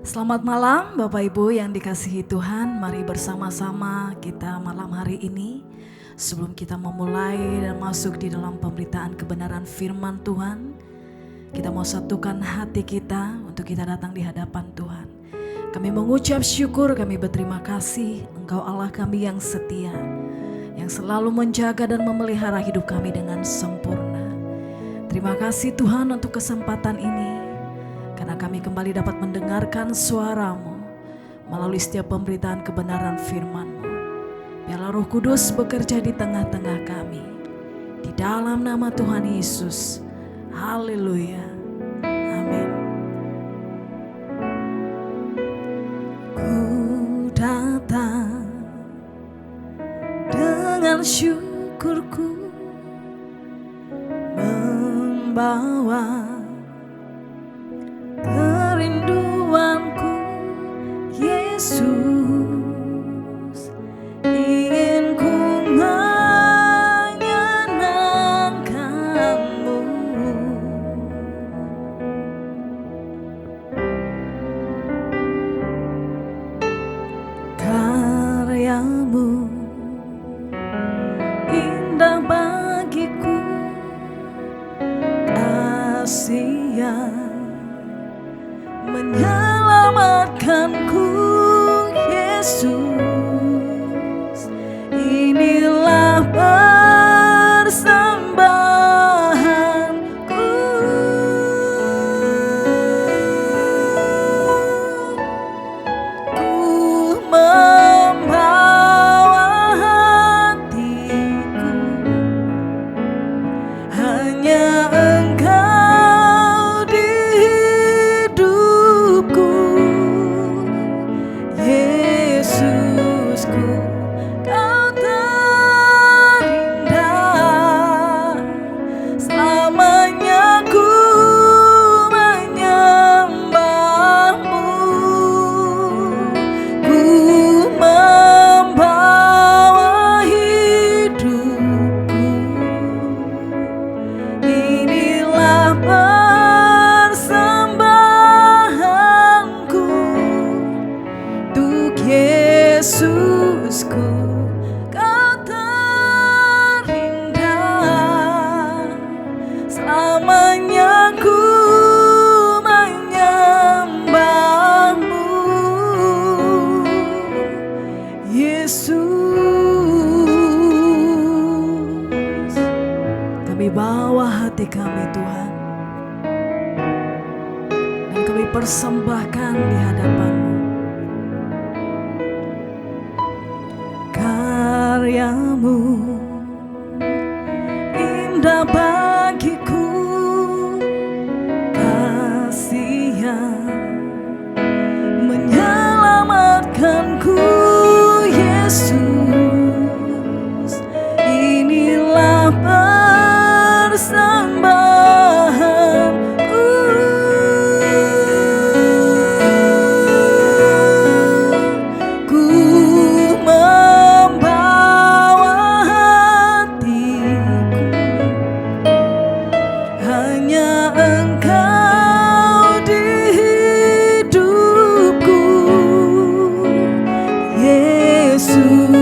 Selamat malam Bapak Ibu yang dikasihi Tuhan. Mari bersama-sama kita malam hari ini, sebelum kita memulai dan masuk di dalam pemberitaan kebenaran firman Tuhan, kita mau satukan hati kita untuk kita datang di hadapan Tuhan. Kami mengucap syukur, kami berterima kasih Engkau Allah kami yang setia, yang selalu menjaga dan memelihara hidup kami dengan sempurna. Terima kasih Tuhan untuk kesempatan ini, karena kami kembali dapat mendengarkan suara-Mu melalui setiap pemberitaan kebenaran firman-Mu. Biarlah Roh Kudus bekerja di tengah-tengah kami. Di dalam nama Tuhan Yesus. Haleluya. Amin. Ku datang dengan syukurku, membawa kerinduanku, Yesus, ingin ku menyenangkan-Mu. Karya-Mu indah bagiku, kasih yang menyelamatkanku, Yesus. Inilah persembahanku. Ku membawa hatiku, hanya Engkau di hidupku, Yesusku, Kau terindah. Selamanya ku menyembah-Mu. Ku membawa hidupku, inilah persembahanku untuk Yesusku, Kau terindah. Selamanya ku menyembah-Mu, Yesus. Kami bawa hati kami Tuhan, dan kami persembahkan di hadapan-Mu. Karya-Mu indah bagiku, kasih yang menyelamatkanku, Yesus. Inilah persembahanku. Ku membawa hatiku, hanya Engkau di hidupku, Yesus.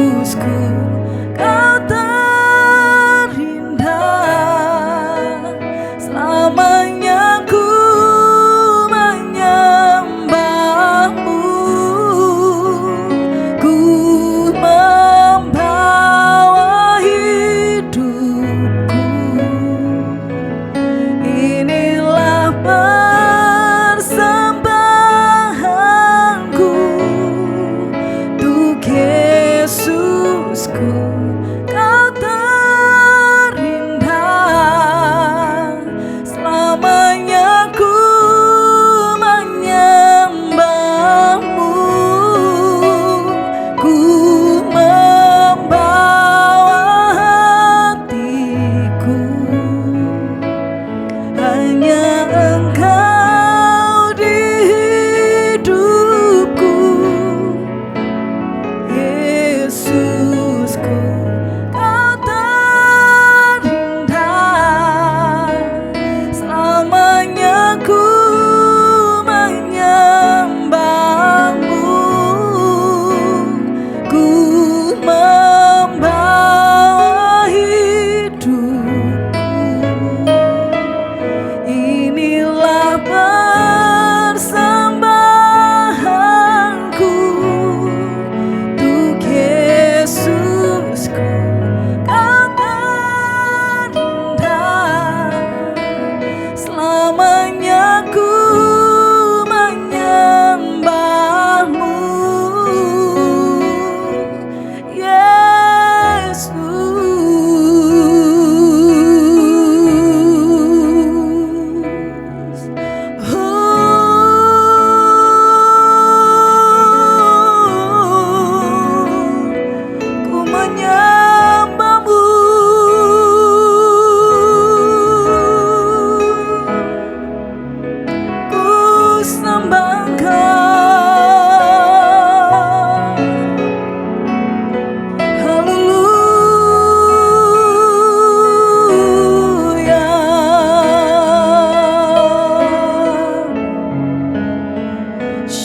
Terima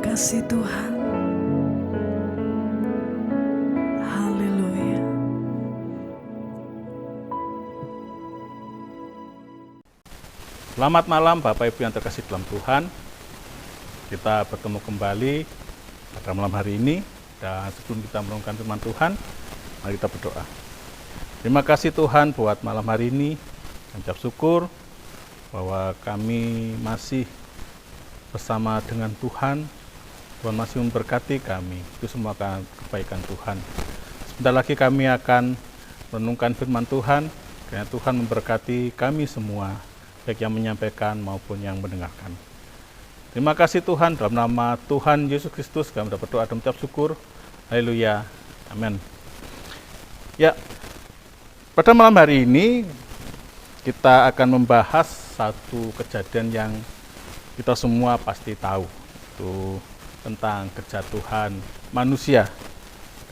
kasih Tuhan. Haleluya. Selamat malam Bapak Ibu yang terkasih dalam Tuhan. Kita bertemu kembali pada malam hari ini. Dan sebelum kita merenungkan firman Tuhan, mari kita berdoa. Terima kasih Tuhan buat malam hari ini. Ucap syukur bahwa kami masih bersama dengan Tuhan. Tuhan masih memberkati kami. Itu semua akan kebaikan Tuhan. Sebentar lagi kami akan merenungkan firman Tuhan. Kiranya Tuhan memberkati kami semua, baik yang menyampaikan maupun yang mendengarkan. Terima kasih Tuhan, dalam nama Tuhan Yesus Kristus kami berdoa dan mengucap syukur. Haleluya. Amin. Ya, pada malam hari ini kita akan membahas satu kejadian yang kita semua pasti tahu, itu tentang kejatuhan manusia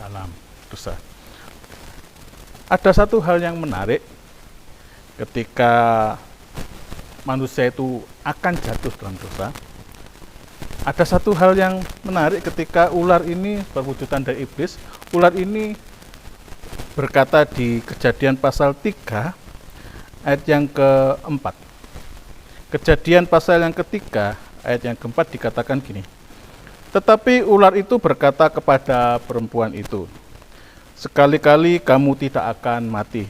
dalam dosa. Ada satu hal yang menarik ketika manusia itu akan jatuh dalam dosa. Ada satu hal yang menarik ketika ular ini berwujudan dari iblis. Ular ini berkata di Kejadian pasal 3 ayat yang keempat. Kejadian pasal yang ketiga ayat yang keempat dikatakan gini. Tetapi ular itu berkata kepada perempuan itu, sekali-kali kamu tidak akan mati.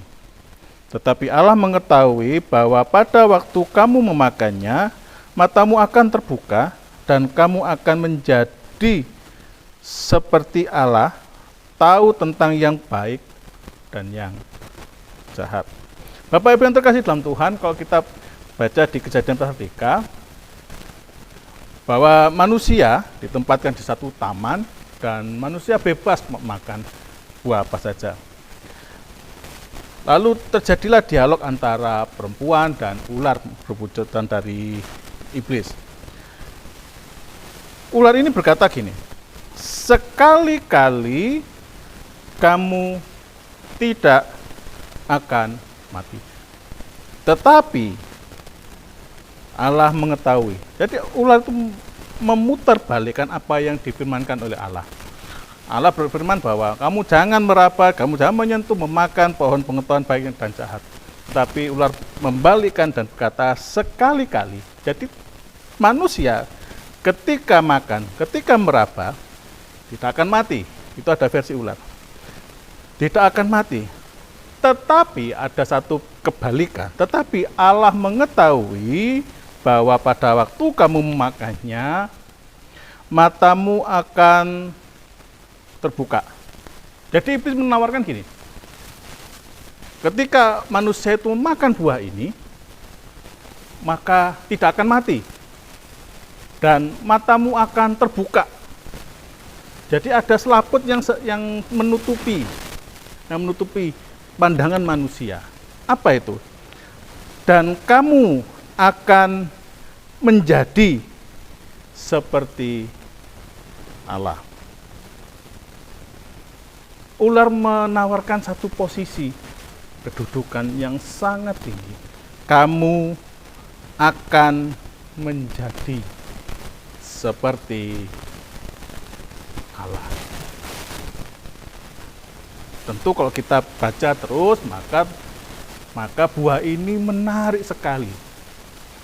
Tetapi Allah mengetahui bahwa pada waktu kamu memakannya, matamu akan terbuka, dan kamu akan menjadi seperti Allah, tahu tentang yang baik dan yang jahat. Bapak Ibu yang terkasih dalam Tuhan, kalau kita baca di Kejadian pasal 3, bahwa manusia ditempatkan di satu taman, dan manusia bebas makan buah apa saja. Lalu terjadilah dialog antara perempuan dan ular berwujudan dari iblis. Ular ini berkata gini, sekali-kali kamu tidak akan mati. Tetapi Allah mengetahui. Jadi ular itu memutarbalikkan apa yang difirmankan oleh Allah. Allah berfirman bahwa kamu jangan meraba, kamu jangan menyentuh, memakan pohon pengetahuan baik dan jahat. Tapi ular membalikkan dan berkata sekali-kali. Jadi manusia ketika makan, ketika meraba, tidak akan mati. Itu ada versi ular. Tidak akan mati. Tetapi ada satu kebalikan. Tetapi Allah mengetahui bahwa pada waktu kamu memakannya, matamu akan terbuka. Jadi iblis menawarkan gini. Ketika manusia itu memakan buah ini, maka tidak akan mati. Dan matamu akan terbuka. Jadi ada selaput yang menutupi pandangan manusia. Apa itu? Dan kamu akan menjadi seperti Allah. Ular menawarkan satu posisi kedudukan yang sangat tinggi. Kamu akan menjadi seperti Allah. Tentu kalau kita baca terus, maka buah ini menarik sekali.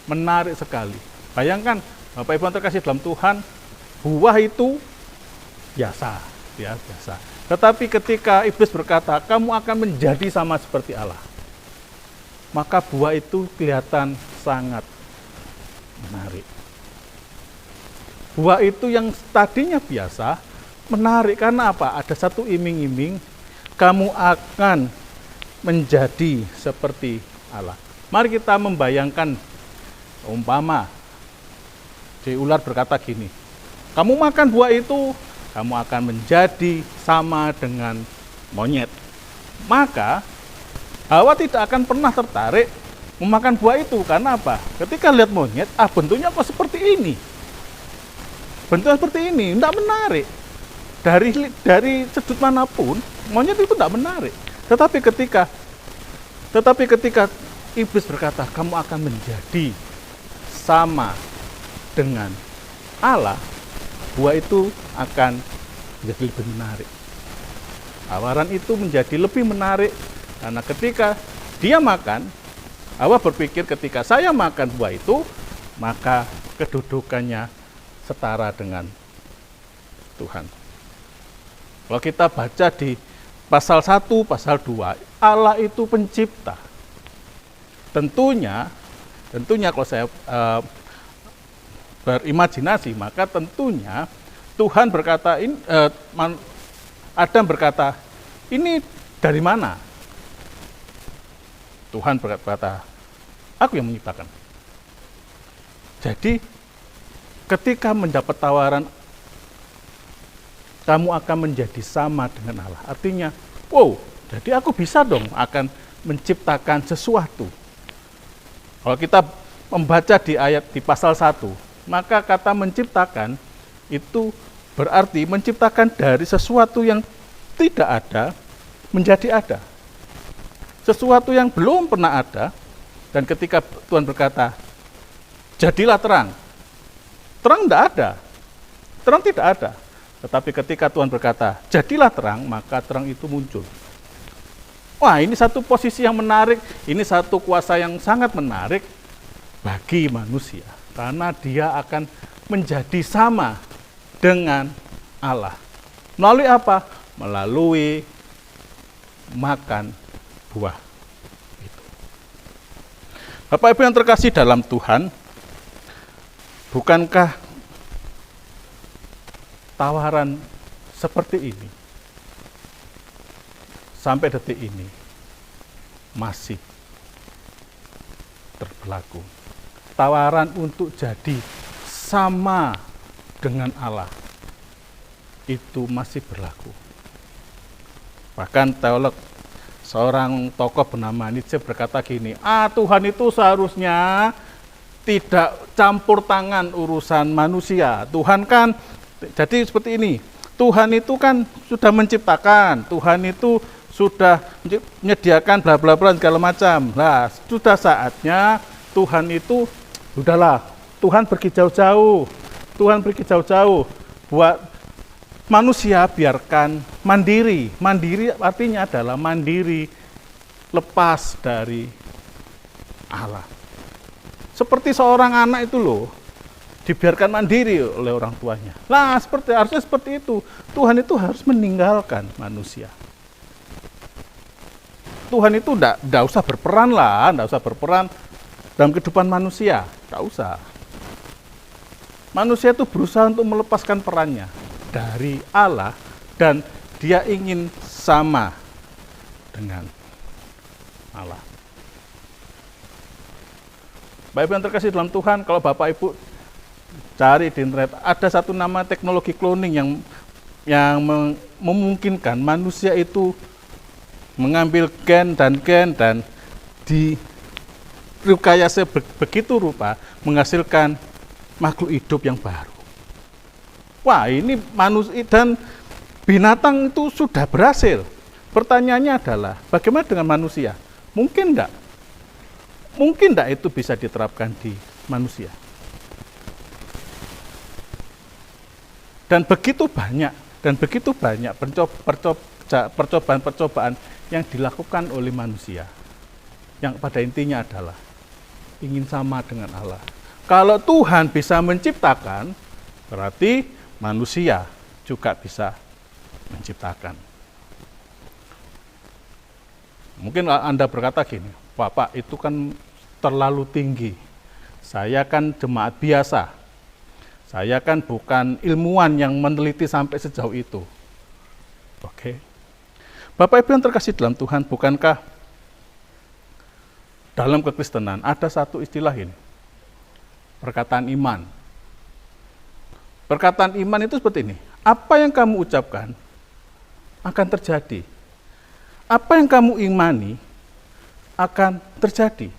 Menarik sekali. Bayangkan, Bapak Ibu yang terkasih dalam Tuhan, buah itu biasa. Tetapi ketika iblis berkata, kamu akan menjadi sama seperti Allah, maka buah itu kelihatan sangat menarik. Buah itu yang tadinya biasa, menarik karena apa? Ada satu iming-iming, kamu akan menjadi seperti Allah. Mari kita membayangkan, umpama si ular berkata gini, kamu makan buah itu, kamu akan menjadi sama dengan monyet. Maka Hawa tidak akan pernah tertarik memakan buah itu. Karena apa? Ketika lihat monyet, bentuknya kok seperti ini. Bentuknya seperti ini, tidak menarik. dari sudut manapun, monyet itu tidak menarik. Tetapi ketika iblis berkata, kamu akan menjadi sama dengan Allah, buah itu akan menjadi lebih menarik. Tawaran itu menjadi lebih menarik karena ketika dia makan, Hawa berpikir ketika saya makan buah itu, maka kedudukannya setara dengan Tuhan. Kalau kita baca di pasal 1, pasal 2, Allah itu pencipta. Tentunya kalau saya berimajinasi, maka tentunya Tuhan berkata, Adam berkata, ini dari mana? Tuhan berkata, aku yang menciptakan. Jadi ketika mendapat tawaran, kamu akan menjadi sama dengan Allah. Artinya, wow, jadi aku bisa dong akan menciptakan sesuatu. Kalau kita membaca di ayat di pasal 1, maka kata menciptakan itu berarti menciptakan dari sesuatu yang tidak ada menjadi ada. Sesuatu yang belum pernah ada, dan ketika Tuhan berkata, jadilah terang. Terang tidak ada. Terang tidak ada. Tetapi ketika Tuhan berkata, jadilah terang, maka terang itu muncul. Wah, ini satu posisi yang menarik, ini satu kuasa yang sangat menarik bagi manusia. Karena dia akan menjadi sama dengan Allah. Melalui apa? Melalui makan buah itu. Bapak Ibu yang terkasih dalam Tuhan, bukankah tawaran seperti ini sampai detik ini masih berlaku? Tawaran untuk jadi sama dengan Allah itu masih berlaku. Bahkan teolog, seorang tokoh bernama Nietzsche berkata gini, Tuhan itu seharusnya tidak campur tangan urusan manusia. Tuhan kan, jadi seperti ini, Tuhan itu kan sudah menciptakan, Tuhan itu sudah menyediakan bla bla bla segala macam. Nah, sudah saatnya Tuhan itu, udahlah, Tuhan pergi jauh-jauh, buat manusia biarkan mandiri. Mandiri artinya adalah mandiri, lepas dari Allah. Seperti seorang anak itu loh, dibiarkan mandiri oleh orang tuanya. Nah, harusnya seperti itu. Tuhan itu harus meninggalkan manusia. Tuhan itu enggak usah berperan dalam kehidupan manusia, enggak usah. Manusia itu berusaha untuk melepaskan perannya dari Allah dan dia ingin sama dengan Allah. Bapak Ibu yang terkasih dalam Tuhan, kalau Bapak Ibu cari di internet, ada satu nama teknologi cloning yang memungkinkan manusia itu mengambil gen dan direkayasa begitu rupa menghasilkan makhluk hidup yang baru. Wah, ini manusia dan binatang itu sudah berhasil. Pertanyaannya adalah, bagaimana dengan manusia? Mungkin enggak? Mungkin enggak itu bisa diterapkan di manusia? Dan begitu banyak percobaan-percobaan yang dilakukan oleh manusia, yang pada intinya adalah ingin sama dengan Allah. Kalau Tuhan bisa menciptakan, berarti manusia juga bisa menciptakan. Mungkin Anda berkata gini, Bapak itu kan terlalu tinggi. Saya kan jemaat biasa. Saya kan bukan ilmuwan yang meneliti sampai sejauh itu. Oke. Bapak Ibu yang terkasih dalam Tuhan, bukankah dalam kekristenan ada satu istilah ini? Perkataan iman. Perkataan iman itu seperti ini. Apa yang kamu ucapkan akan terjadi. Apa yang kamu imani akan terjadi.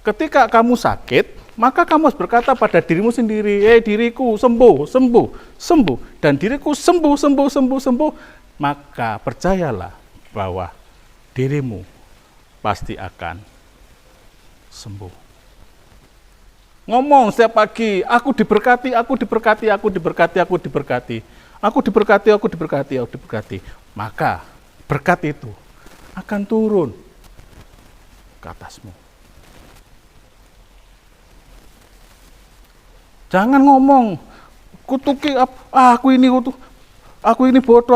Ketika kamu sakit, maka kamu harus berkata pada dirimu sendiri, diriku sembuh, sembuh, sembuh, dan diriku sembuh, sembuh, sembuh, sembuh, maka percayalah bahwa dirimu pasti akan sembuh. Ngomong setiap pagi, aku diberkati, aku diberkati, aku diberkati, aku diberkati, aku diberkati, aku diberkati, aku diberkati. Maka berkat itu akan turun ke atasmu. Jangan ngomong, kutuki, aku ini bodoh,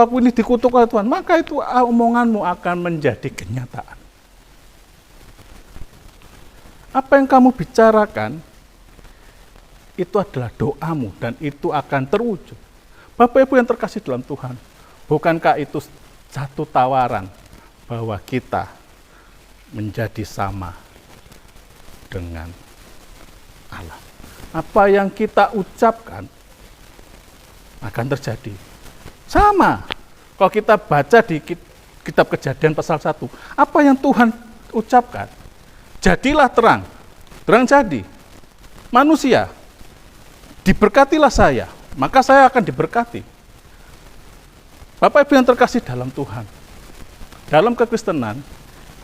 aku ini dikutuk oleh Tuhan. Maka itu omonganmu akan menjadi kenyataan. Apa yang kamu bicarakan, itu adalah doamu dan itu akan terwujud. Bapak Ibu yang terkasih dalam Tuhan, bukankah itu satu tawaran bahwa kita menjadi sama dengan Allah? Apa yang kita ucapkan akan terjadi. Sama. Kalau kita baca di kitab Kejadian pasal 1, apa yang Tuhan ucapkan? Jadilah terang. Terang jadi. Manusia, diberkatilah saya, maka saya akan diberkati. Bapak Ibu yang terkasih dalam Tuhan, dalam kekristenan,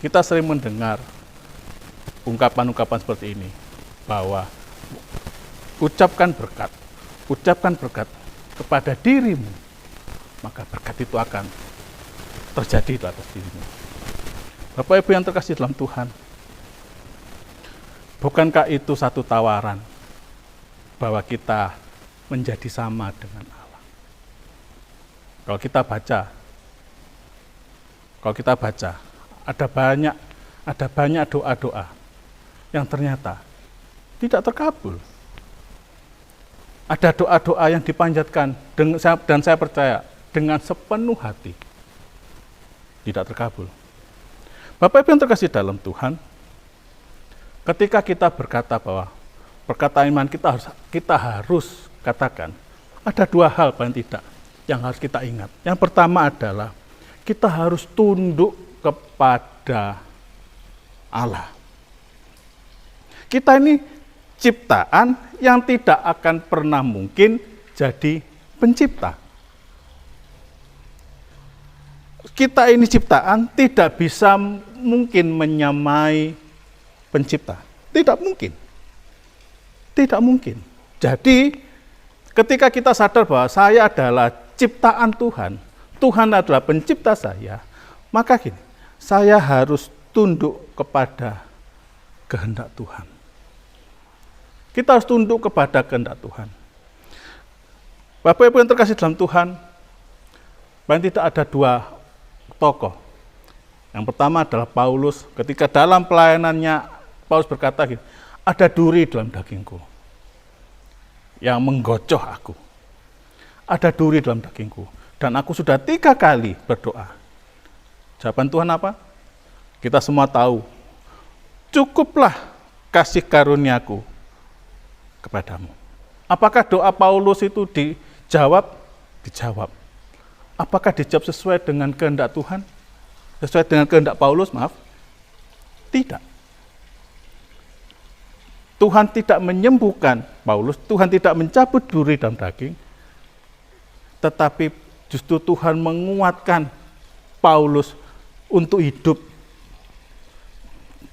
kita sering mendengar ungkapan-ungkapan seperti ini, bahwa ucapkan berkat kepada dirimu, maka berkat itu akan terjadi di atas dirimu. Bapak Ibu yang terkasih dalam Tuhan, bukankah itu satu tawaran bahwa kita menjadi sama dengan Allah? Kalau kita baca, ada banyak doa-doa yang ternyata tidak terkabul. Ada doa-doa yang dipanjatkan dan saya percaya dengan sepenuh hati tidak terkabul. Bapak Ibu yang terkasih dalam Tuhan, ketika kita berkata bahwa perkataan iman kita harus katakan, ada dua hal paling tidak yang harus kita ingat. Yang pertama adalah kita harus tunduk kepada Allah. Kita ini ciptaan yang tidak akan pernah mungkin jadi pencipta. Kita ini ciptaan tidak bisa mungkin menyamai pencipta. Tidak mungkin. Tidak mungkin. Jadi ketika kita sadar bahwa saya adalah ciptaan Tuhan, Tuhan adalah pencipta saya, maka gini, saya harus tunduk kepada kehendak Tuhan. Kita harus tunduk kepada kehendak Tuhan. Bapak Ibu yang terkasih dalam Tuhan, paling tidak ada dua tokoh. Yang pertama adalah Paulus. Ketika dalam pelayanannya, Paulus berkata, ada duri dalam dagingku yang menggocoh aku. Ada duri dalam dagingku. Dan aku sudah 3 kali berdoa. Jawaban Tuhan apa? Kita semua tahu. Cukuplah kasih karuniaku kepadamu. Apakah doa Paulus itu dijawab? Dijawab. Apakah dijawab sesuai dengan kehendak Tuhan? Sesuai dengan kehendak Paulus? Maaf. Tidak. Tuhan tidak menyembuhkan Paulus, Tuhan tidak mencabut duri dalam daging, tetapi justru Tuhan menguatkan Paulus untuk hidup.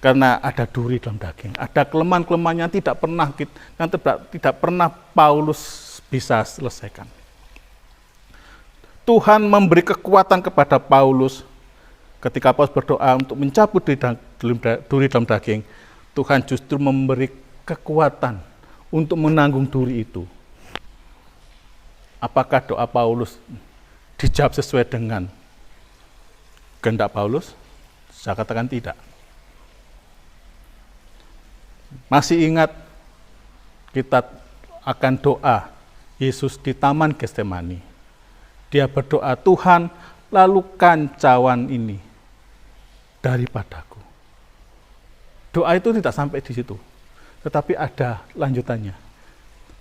Karena ada duri dalam daging, ada kelemahan-kelemahan yang tidak pernah Paulus bisa selesaikan. Tuhan memberi kekuatan kepada Paulus ketika Paulus berdoa untuk mencabut duri dalam daging. Tuhan justru memberi kekuatan untuk menanggung duri itu. Apakah doa Paulus dijawab sesuai dengan kehendak Paulus? Saya katakan tidak. Masih ingat kita akan doa Yesus di Taman Getsemani. Dia berdoa, Tuhan, lalukan cawan ini daripadaku. Doa itu tidak sampai di situ, tetapi ada lanjutannya.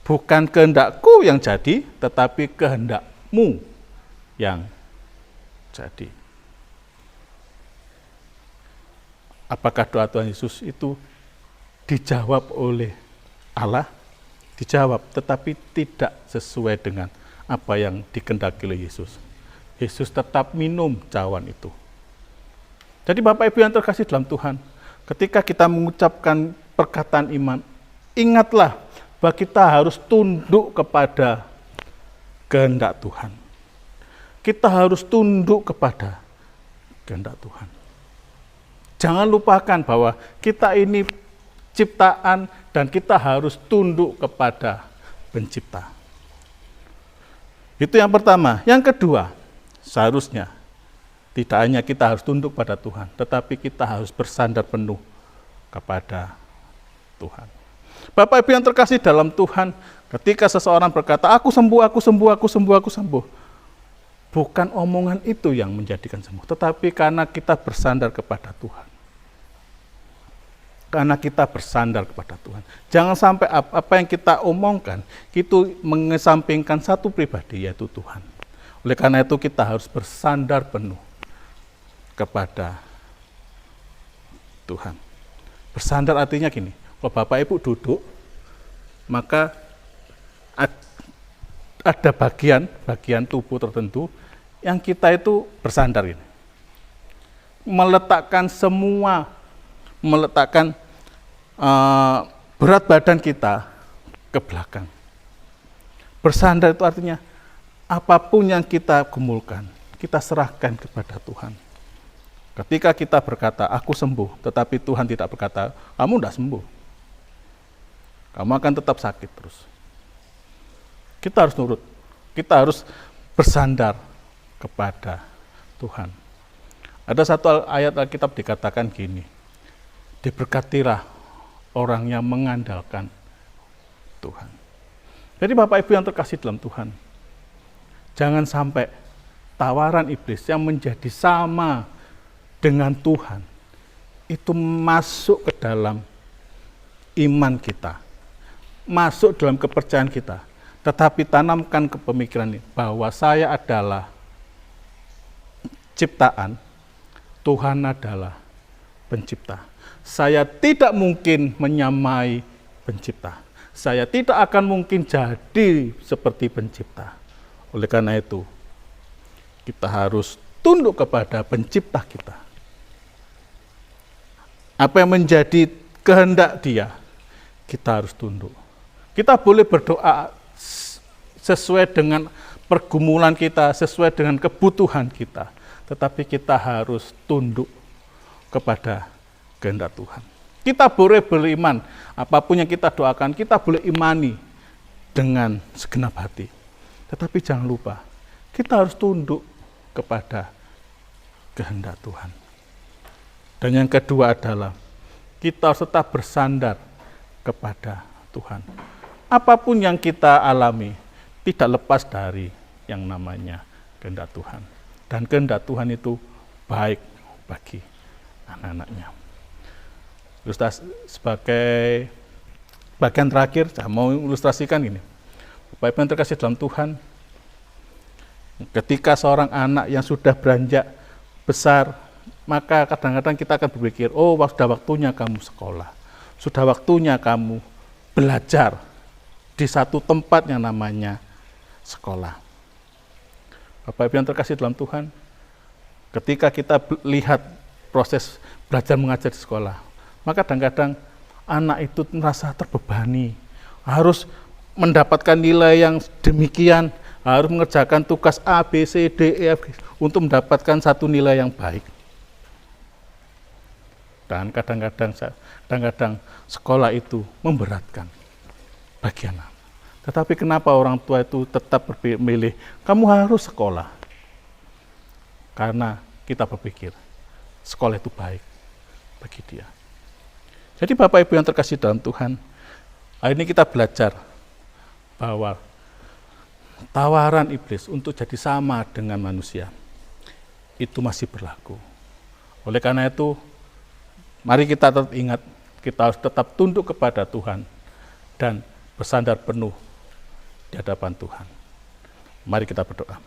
Bukan kehendakku yang jadi, tetapi kehendakmu yang jadi. Apakah doa Tuhan Yesus itu dijawab oleh Allah, dijawab, tetapi tidak sesuai dengan apa yang dikehendaki oleh Yesus. Yesus tetap minum cawan itu. Jadi Bapak Ibu yang terkasih dalam Tuhan, ketika kita mengucapkan perkataan iman, ingatlah bahwa kita harus tunduk kepada kehendak Tuhan. Kita harus tunduk kepada kehendak Tuhan. Jangan lupakan bahwa kita ini ciptaan dan kita harus tunduk kepada pencipta. Itu yang pertama. Yang kedua, seharusnya tidak hanya kita harus tunduk pada Tuhan, tetapi kita harus bersandar penuh kepada Tuhan. Bapak Ibu yang terkasih dalam Tuhan, ketika seseorang berkata, aku sembuh, aku sembuh, aku sembuh, aku sembuh. Bukan omongan itu yang menjadikan sembuh, tetapi karena kita bersandar kepada Tuhan. Karena kita bersandar kepada Tuhan. Jangan sampai apa yang kita omongkan, itu mengesampingkan satu pribadi, yaitu Tuhan. Oleh karena itu kita harus bersandar penuh kepada Tuhan. Bersandar artinya gini, kalau Bapak Ibu duduk, maka ada bagian tubuh tertentu yang kita itu bersandar ini. Meletakkan berat badan kita ke belakang. Bersandar itu artinya apapun yang kita gumulkan, kita serahkan kepada Tuhan. Ketika kita berkata, aku sembuh, tetapi Tuhan tidak berkata, kamu tidak sembuh. Kamu akan tetap sakit terus. Kita harus nurut. Kita harus bersandar kepada Tuhan. Ada satu ayat Alkitab dikatakan gini, diberkatilah orang yang mengandalkan Tuhan. Jadi Bapak Ibu yang terkasih dalam Tuhan, jangan sampai tawaran iblis yang menjadi sama dengan Tuhan itu masuk ke dalam iman kita, masuk dalam kepercayaan kita, tetapi tanamkan ke pemikiran ini bahwa saya adalah ciptaan, Tuhan adalah pencipta. Saya tidak mungkin menyamai pencipta. Saya tidak akan mungkin jadi seperti pencipta. Oleh karena itu, kita harus tunduk kepada pencipta kita. Apa yang menjadi kehendak Dia, kita harus tunduk. Kita boleh berdoa sesuai dengan pergumulan kita, sesuai dengan kebutuhan kita. Tetapi kita harus tunduk kepada kehendak Tuhan. Kita boleh beriman, apapun yang kita doakan, kita boleh imani dengan segenap hati. Tetapi jangan lupa, kita harus tunduk kepada kehendak Tuhan. Dan yang kedua adalah, kita harus tetap bersandar kepada Tuhan. Apapun yang kita alami, tidak lepas dari yang namanya kehendak Tuhan. Dan kehendak Tuhan itu baik bagi anak-anaknya. Sebagai bagian terakhir, saya mau ilustrasikan ini. Bapak Ibu yang terkasih dalam Tuhan, ketika seorang anak yang sudah beranjak besar, maka kadang-kadang kita akan berpikir, oh sudah waktunya kamu sekolah, sudah waktunya kamu belajar di satu tempat yang namanya sekolah. Bapak Ibu yang terkasih dalam Tuhan, ketika kita lihat proses belajar mengajar di sekolah, maka kadang-kadang anak itu merasa terbebani, harus mendapatkan nilai yang demikian, harus mengerjakan tugas A, B, C, D, E, F untuk mendapatkan satu nilai yang baik. Dan kadang-kadang sekolah itu memberatkan bagi anak. Tetapi kenapa orang tua itu tetap memilih, kamu harus sekolah? Karena kita berpikir, sekolah itu baik bagi dia. Jadi Bapak Ibu yang terkasih dalam Tuhan, hari ini kita belajar bahwa tawaran iblis untuk jadi sama dengan manusia itu masih berlaku. Oleh karena itu, mari kita tetap ingat, kita harus tetap tunduk kepada Tuhan dan bersandar penuh di hadapan Tuhan. Mari kita berdoa.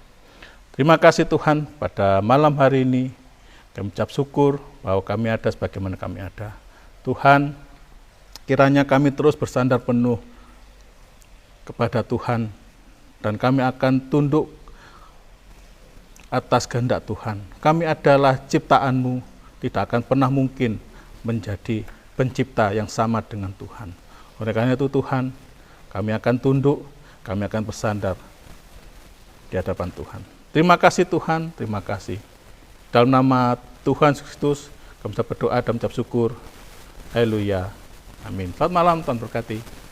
Terima kasih Tuhan, pada malam hari ini kami ucap syukur bahwa kami ada sebagaimana kami ada. Tuhan, Kiranya kami terus bersandar penuh kepada Tuhan, dan kami akan tunduk atas kehendak Tuhan. Kami adalah ciptaan-Mu, tidak akan pernah mungkin menjadi pencipta yang sama dengan Tuhan. Oleh karena itu Tuhan, kami akan tunduk, kami akan bersandar di hadapan Tuhan. Terima kasih Tuhan, terima kasih. Dalam nama Tuhan Yesus Kristus, kami berdoa dan mengucap syukur. Haleluya. Amin. Selamat malam, Tuhan berkati.